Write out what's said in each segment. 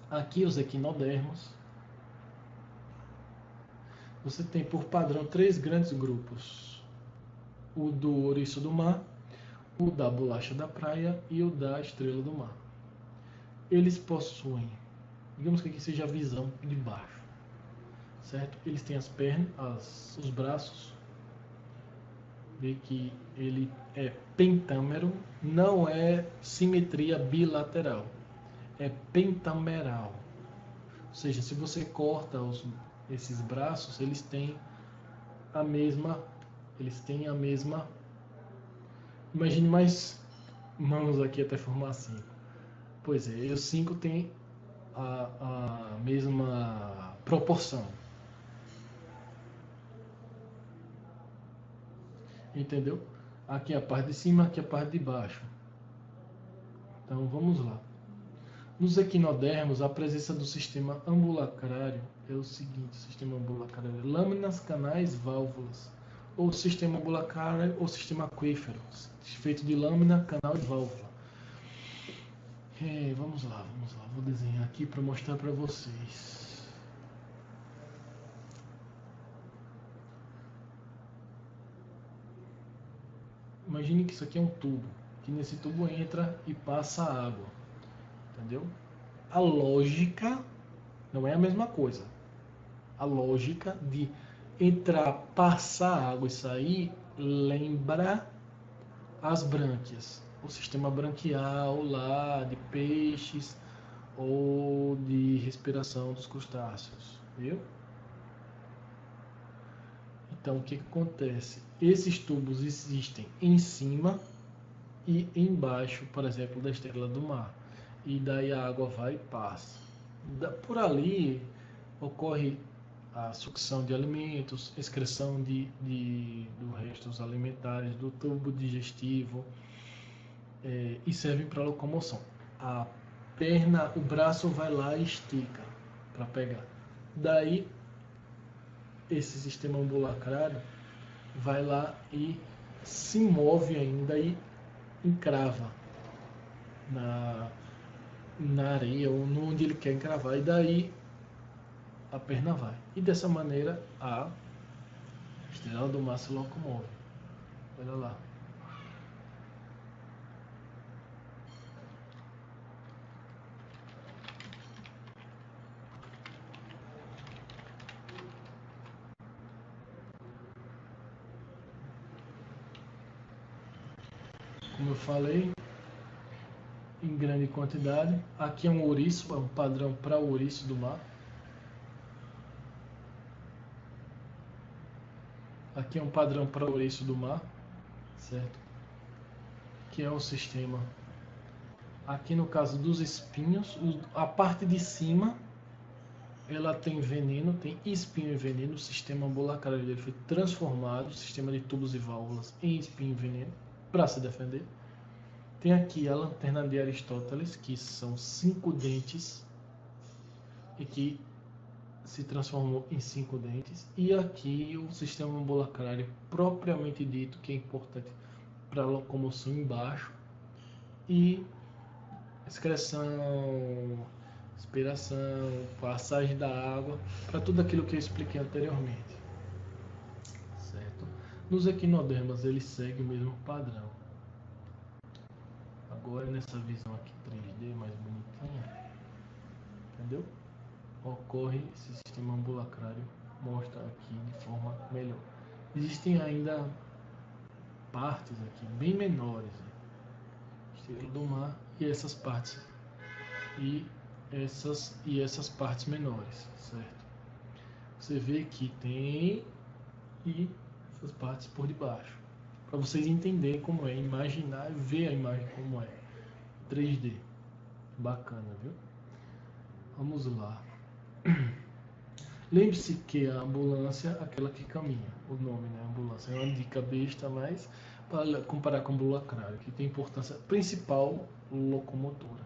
Aqui os equinodermos. Você tem por padrão 3 grandes grupos: o do ouriço do mar, o da bolacha da praia e o da estrela do mar. Eles possuem, digamos que aqui seja a visão de baixo, certo? Eles têm as pernas, os braços. Vê que ele é pentâmero, não é simetria bilateral, é pentameral. Ou seja, se você corta esses braços, eles têm a mesma, imagine mais mãos aqui até formar 5. Pois é, e os 5 têm a mesma proporção. Entendeu? Aqui a parte de cima, aqui a parte de baixo. Então vamos lá. Nos equinodermos, a presença do sistema ambulacrário é o seguinte: sistema ambulacrário, lâminas, canais, válvulas, ou sistema ambulacrário ou sistema aquífero, feito de lâmina, canal e válvula. Vamos lá, vou desenhar aqui para mostrar para vocês. Imagine que isso aqui é um tubo, que nesse tubo entra e passa água, entendeu? A lógica não é a mesma coisa. A lógica de entrar, passar água e sair lembra as brânquias, o sistema branquial lá de peixes ou de respiração dos crustáceos, viu? Então o que acontece? Esses tubos existem em cima e embaixo, por exemplo, da estrela do mar, e daí a água vai e passa. Por ali ocorre a sucção de alimentos, excreção dos restos alimentares do tubo digestivo, e servem para locomoção. A perna, o braço vai lá e estica para pegar. Daí esse sistema ambulacrário vai lá e se move ainda e encrava na areia ou onde ele quer encravar, e daí a perna vai. E dessa maneira a estrela do mar se locomove. Olha lá. Como eu falei, em grande quantidade. Aqui é um ouriço, é um padrão para o ouriço do mar. Aqui é um padrão para o ouriço do mar, certo? Que é o sistema. Aqui no caso dos espinhos, a parte de cima ela tem veneno, tem espinho e veneno. O sistema ambulacrário dele foi transformado, o sistema de tubos e válvulas, em espinho e veneno para se defender. Tem aqui a lanterna de Aristóteles, que são 5 dentes e que se transformou em 5 dentes. E aqui o sistema ambulacrário propriamente dito, que é importante para a locomoção embaixo, e excreção, expiração, passagem da água, para tudo aquilo que eu expliquei anteriormente, certo? Nos equinodermas ele segue o mesmo padrão. Agora nessa visão aqui 3D mais bonitinha, entendeu? Ocorre esse sistema ambulacrário, mostra aqui de forma melhor. Existem ainda partes aqui bem menores, estrela do mar, e essas partes essas partes menores, certo? Você vê que tem e essas partes por debaixo, para vocês entenderem como é, imaginar, ver a imagem como é 3D. Bacana, viu? Vamos lá. Lembre-se que a ambulância é aquela que caminha. O nome, né? Ambulância é uma dica besta, mas para comparar com o ambulacrário, que tem importância principal locomotora.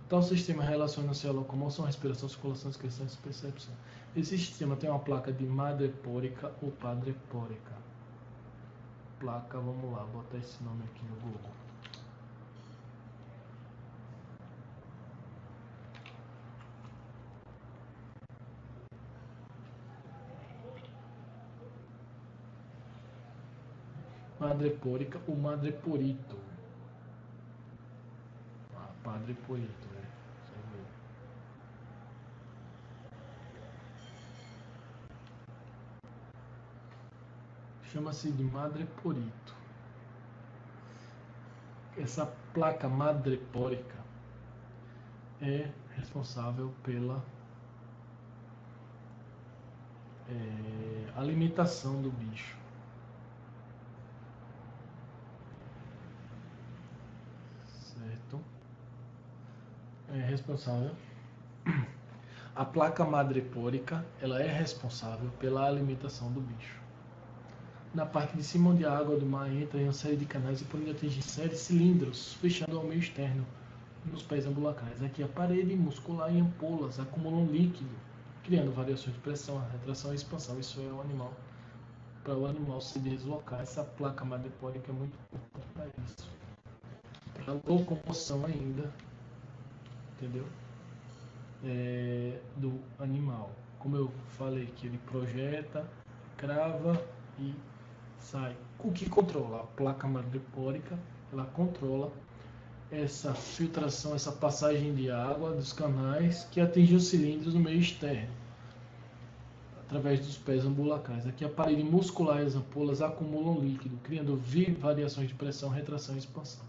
Tal sistema relaciona-se à locomoção, respiração, circulação, excreção e percepção. Esse sistema tem uma placa de madrepórica ou padrepórica. Placa, vamos lá, botar esse nome aqui no Google. madrepórica ou madreporito. Madreporito, né? Chama-se de madreporito. Essa placa madrepórica é responsável pela alimentação do bicho. Certo? É responsável. A placa madrepórica, ela é responsável pela alimentação do bicho. Na parte de cima, onde a água do mar entra em uma série de canais e por onde atinge série de cilindros, fechando ao meio externo nos pés ambulacrais. Aqui a parede muscular e ampolas acumulam líquido, criando variações de pressão, retração e expansão. Isso é o animal. Para o animal se deslocar, essa placa madrepórica é muito importante para isso. Para locomoção ainda, entendeu? Do animal. Como eu falei, que ele projeta, crava e sai. O que controla? A placa madrepórica, ela controla essa filtração, essa passagem de água dos canais que atinge os cilindros no meio externo, através dos pés ambulacrais. Aqui a parede muscular e as ampolas acumulam líquido, criando variações de pressão, retração e expansão.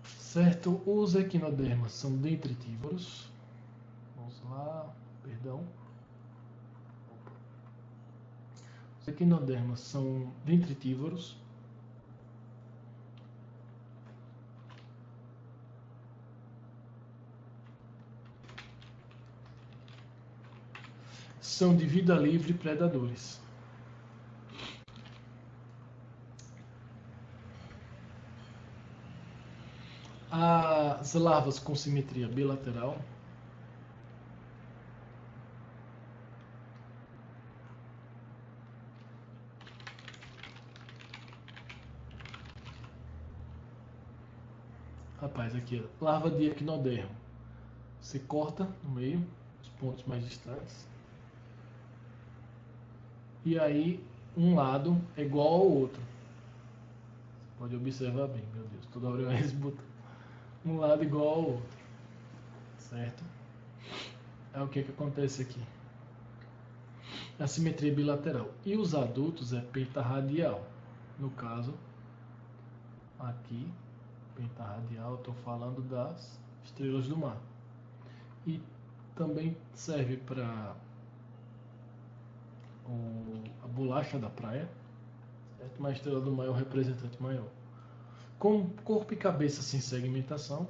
Certo? Os equinodermas são detritívoros. Vamos lá, perdão. Os equinodermas são detritívoros. São de vida livre predadores. As larvas com simetria bilateral rapaz, aqui, larva de equinodermo. Você corta no meio, os pontos mais distantes. E aí, um lado é igual ao outro. Você pode observar bem, meu Deus, toda hora eu esse botão. Um lado igual ao outro. Certo? É o que acontece aqui. A simetria bilateral. E os adultos é pentarradial. No caso, aqui, pentarradial, estou falando das estrelas do mar. E também serve para a bolacha da praia, certo? Uma estrela do mar é o representante maior. Com corpo e cabeça sem segmentação.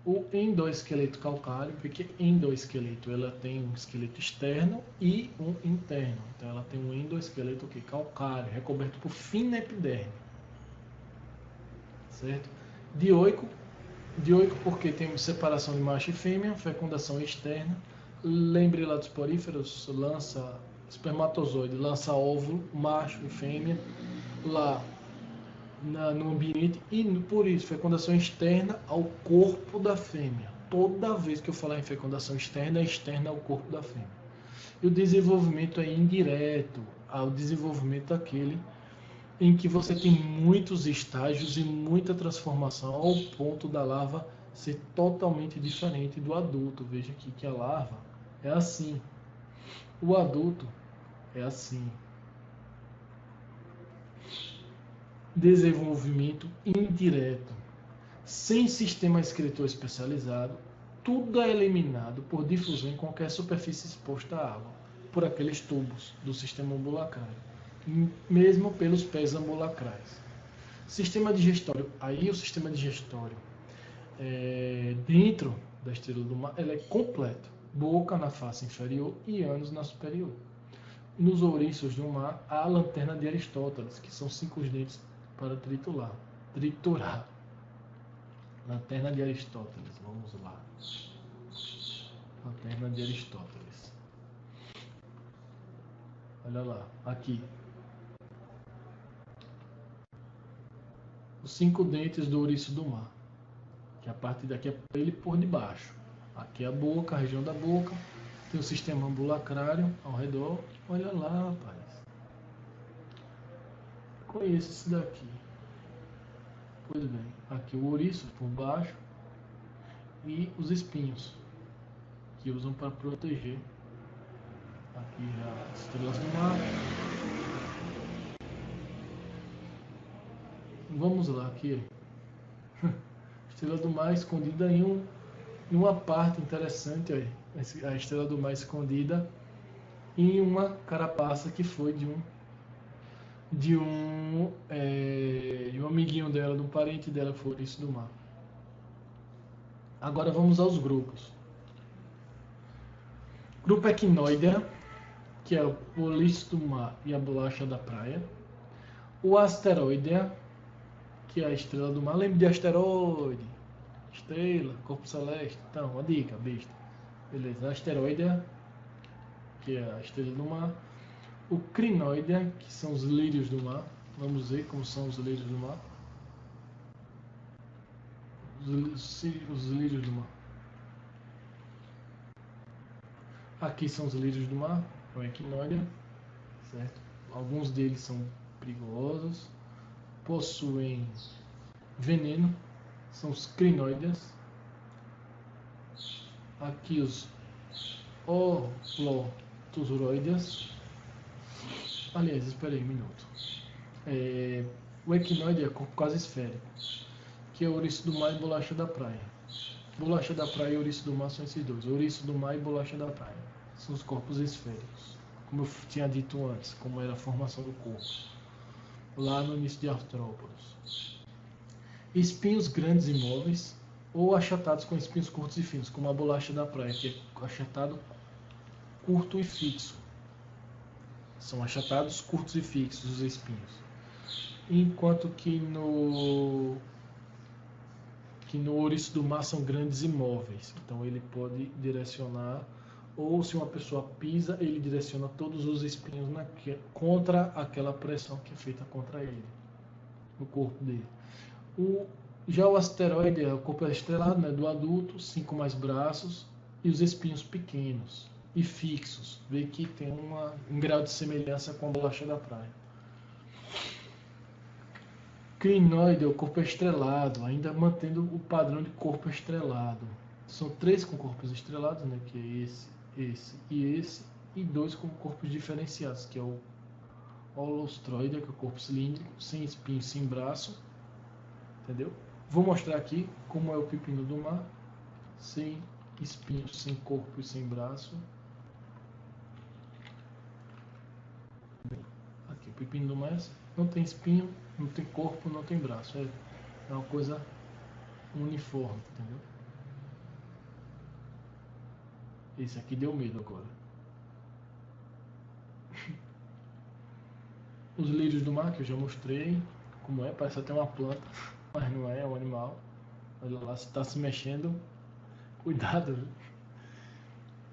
O endoesqueleto calcário, porque endoesqueleto ela tem um esqueleto externo e um interno. Então ela tem um endoesqueleto calcário, recoberto por fina epiderme. Certo? Dioico porque tem separação de macho e fêmea, fecundação externa. Lembre lá dos poríferos, lança espermatozoide, lança óvulo, macho e fêmea, lá no ambiente, e por isso, fecundação externa ao corpo da fêmea. Toda vez que eu falar em fecundação externa, é externa ao corpo da fêmea. E o desenvolvimento é indireto ao desenvolvimento aquele em que você tem muitos estágios e muita transformação ao ponto da larva ser totalmente diferente do adulto. Veja aqui que a larva é assim, o adulto é assim. Desenvolvimento indireto, sem sistema excretor especializado, tudo é eliminado por difusão em qualquer superfície exposta à água, por aqueles tubos do sistema ambulacrário, mesmo pelos pés ambulacrais. Sistema digestório, aí o sistema digestório dentro da estrela do mar, ela é completo, boca na face inferior e ânus na superior. Nos ouriços do mar, há a lanterna de Aristóteles, que são 5 dentes para triturar. Lanterna de Aristóteles, vamos lá. Lanterna de Aristóteles. Olha lá, aqui. Os 5 dentes do ouriço do mar. Que a parte daqui é ele por debaixo. Aqui é a boca, a região da boca. Tem o sistema ambulacrário ao redor. Olha lá, rapaz. conheço esse daqui. Pois bem, aqui o ouriço por baixo e os espinhos que usam para proteger. Aqui já estrelas do mar. Vamos lá, aqui. Estrela do mar escondida em uma parte interessante, aí. A estrela do mar escondida em uma carapaça que foi de um amiguinho dela, de um parente dela, que foi o ouriço do mar. Agora vamos aos grupos. Grupo Equinoidea, que é o ouriço do mar e a bolacha da praia. O Asteroidea, que é a estrela do mar. Lembre de asteroide, estrela, corpo celeste. Então, uma dica, besta. Beleza, Asteroidea, que é a estrela do mar. O Crinoidea, que são os lírios do mar. Vamos ver como são os lírios do mar. Os lírios do mar. Aqui são os lírios do mar, o Equinoidea, certo? Alguns deles são perigosos, possuem veneno, são os Crinoideas. Aqui os Holoturoideas. Aliás, espera aí um minuto. O Equinoidea é corpo quase esférico, que é o ouriço do mar e bolacha da praia. Bolacha da praia e ouriço do mar são esses dois. Ouriço do mar e bolacha da praia são os corpos esféricos. Como eu tinha dito antes, como era a formação do corpo, lá no início de artrópodos. Espinhos grandes e móveis, ou achatados com espinhos curtos e finos, como a bolacha da praia, que é achatado, curto e fixo. São achatados, curtos e fixos os espinhos. Enquanto que no ouriço do mar são grandes e móveis. Então ele pode direcionar, ou se uma pessoa pisa, ele direciona todos os espinhos contra aquela pressão que é feita contra ele, no corpo dele. Já o asteroide é o corpo estrelado, né, do adulto, 5 mais braços e os espinhos pequenos e fixos. Vê que tem um grau de semelhança com a bolacha da praia. Crinoide é o corpo estrelado, ainda mantendo o padrão de corpo estrelado. São 3 com corpos estrelados, né, que é esse, e 2 com corpos diferenciados, que é o Holostroide, que é o corpo cilíndrico, sem espinho, sem braço. Entendeu? Vou mostrar aqui como é o pepino do mar, sem espinho, sem corpo e sem braço. Aqui, o pepino do mar não tem espinho, não tem corpo, não tem braço. É uma coisa uniforme, entendeu? Esse aqui deu medo agora. Os lírios do mar, que eu já mostrei como é, parece até uma planta, mas não é, é um animal. Olha lá, se está se mexendo, cuidado, viu?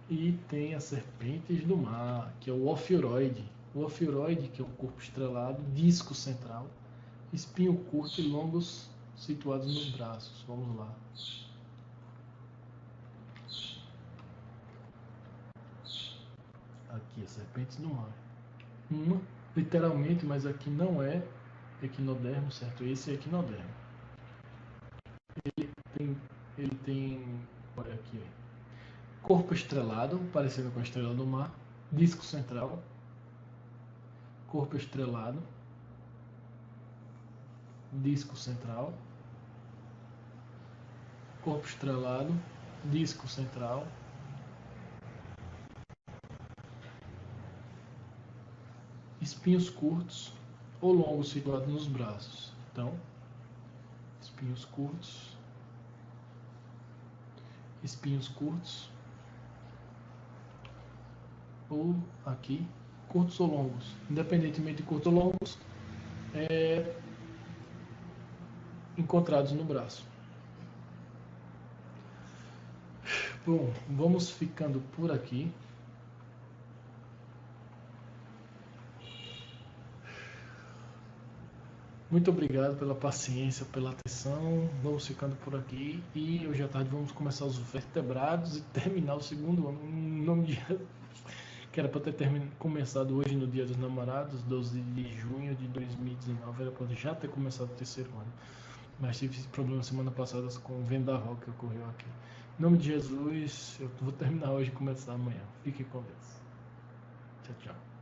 E tem as serpentes do mar, que é o Ofiuroide. O Ofiuroide, que é o corpo estrelado, disco central, espinho curto e longos situados nos braços. Vamos lá. Aqui, as serpentes do mar. Uma, literalmente, mas aqui não é equinodermo, certo? Esse é equinodermo. Ele tem, olha aqui, corpo estrelado, parecendo com a estrela do mar, disco central, corpo estrelado, disco central, corpo estrelado, disco central, espinhos curtos ou longos situados nos braços. Então, espinhos curtos, ou aqui, curtos ou longos, independentemente de curtos ou longos, encontrados no braço. Bom, vamos ficando por aqui. Muito obrigado pela paciência, pela atenção. Vamos ficando por aqui e hoje à tarde vamos começar os vertebrados e terminar o segundo ano. Em nome de... que era para ter começado hoje no Dia dos Namorados, 12 de junho de 2019, era para já ter começado o terceiro ano. Mas tive esse problema semana passada com o vendaval que ocorreu aqui. Em nome de Jesus, eu vou terminar hoje e começar amanhã. Fique com Deus. Tchau, tchau.